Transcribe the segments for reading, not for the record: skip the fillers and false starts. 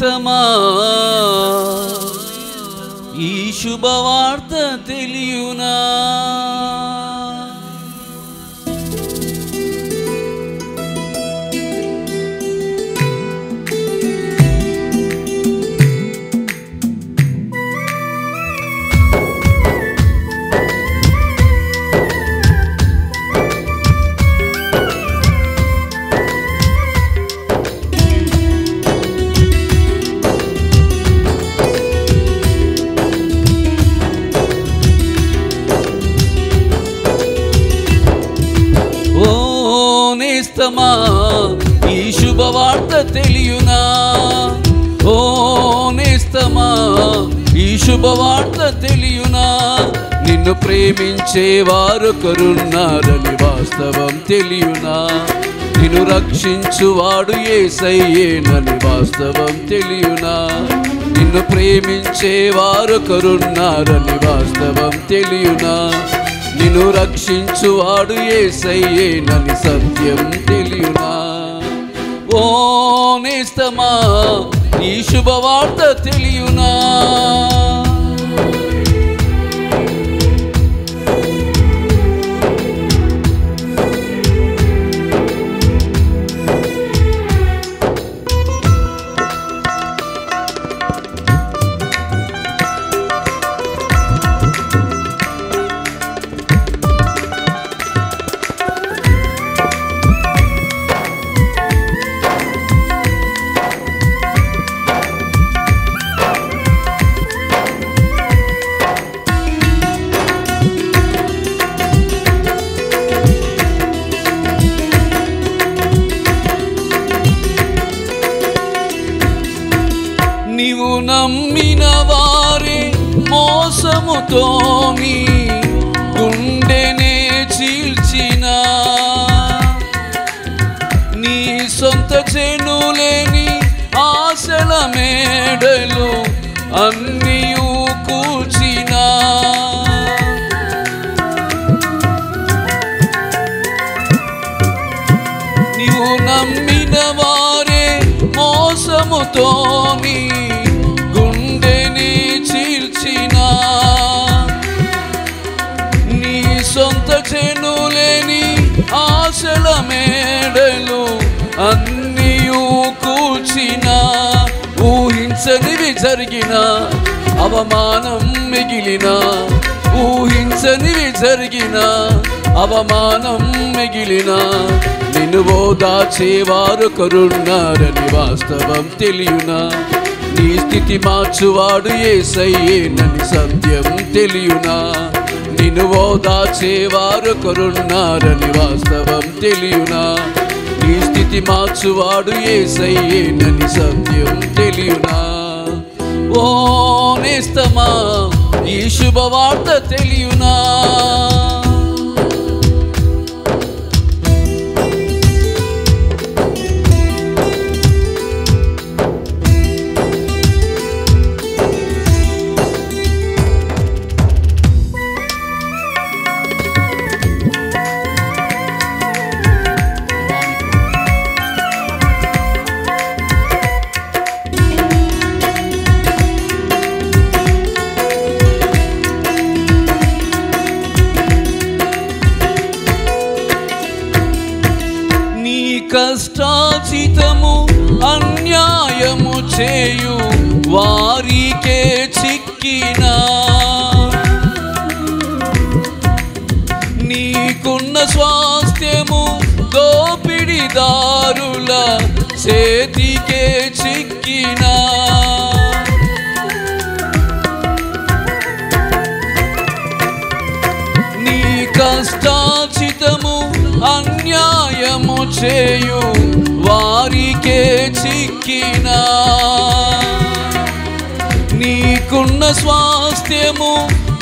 నేస్తమా ఈ శుభవార్త తెలియునా? నేస్తమా ఈ శుభవార్త తెలియునా? ఓ నేస్తమా ఈ శుభవార్త తెలియునా? నిన్ను ప్రేమించేవారు కరున్నారని వాస్తవం తెలియునా? నిన్ను రక్షించువాడు యేసయ్యేనని వాస్తవం తెలియునా? నిన్ను ప్రేమించేవారు కరున్నారని వాస్తవం తెలియునా? నిన్ను రక్షించువాడు యేసయ్యేనని సత్యం తెలియునా? ఓ నేస్తమా ఈ శుభవార్త తెలియునా? నీవు నమ్మిన వారే మోసముతోని గుండెనే చీల్చిన, నీ సొంత చెనులేని ఆశల మేడలు అన్నీయు కూల్చిన, నీవు నమ్మిన వారే మోసముతోని గుండెని చీల్చిన, నీ సొంత చెనులేని ఆశల మేడలు అన్నీయు కూల్చిన, ఊహించనివి జరిగిన అవమానం మిగిలిన, ఊహించనివి జరిగిన అవమానం మిగిలిన, నిన్ను ఓదార్చేవారు కరున్నారని వాస్తవం తెలియునా? నీ స్థితి మార్చువాడు యేసయ్యేనని సత్యం తెలియునా? నిన్ను ఓదార్చేవారు కరున్నారని వాస్తవం తెలియునా? నీ స్థితి మార్చువాడు యేసయ్యేనని సత్యం తెలియునా? ఓ నేస్తమా ఈ శుభవార్త తెలియునా? కష్టాచితము అన్యాయము చేయు వారికే చిక్కిన, నీకున్న స్వాస్థ్యము దోపిడిదారుల చేతికే చిక్కిన, నీ కష్టాచితము అన్యాయము చేయు వారికే చిక్కిన, నీకున్న స్వాస్థ్యము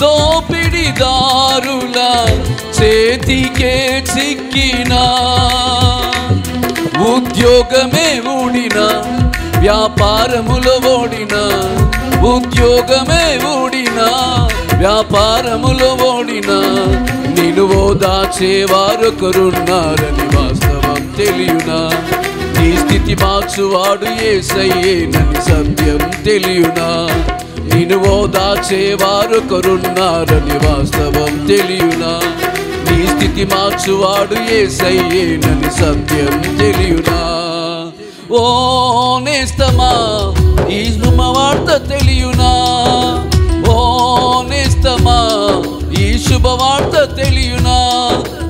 దోపిడిదారుల చేతికే చిక్కిన, ఉద్యోగమే ఊడిన వ్యాపారములో ఓడిన, ఉద్యోగమే ఊడిన వ్యాపారములో ఓడిన, నిన్ను ఓదార్చేవారు కరున్నారని వాస్తవం తెలియునా? నీ స్థితి మార్చువాడు యేసయ్యేనని సత్యం తెలియునా నిన్ను ఓదార్చేవారు కరున్నారని వాస్తవం తెలియునా నీ స్థితి మార్చువాడు యేసయ్యేనని సత్యం తెలియునా ఓ నేస్తమా ఈ శుభవార్త తెలియునా ఓ నేస్తమా ఈ శుభవార్త తెలియునా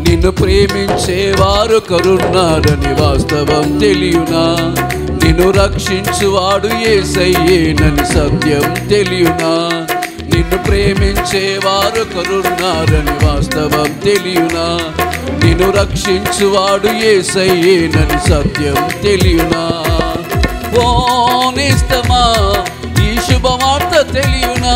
నిన్ను ప్రేమించేవారు కరున్నారని వాస్తవం తెలియునా నిన్ను రక్షించువాడు యేసయ్యేనని సత్యం తెలియునా నిన్ను ప్రేమించేవారు కరున్నారని వాస్తవం తెలియునా నిన్ను రక్షించువాడు యేసయ్యేనని సత్యం తెలియునా ఓ నేస్తమా ఈ శుభవార్త తెలియునా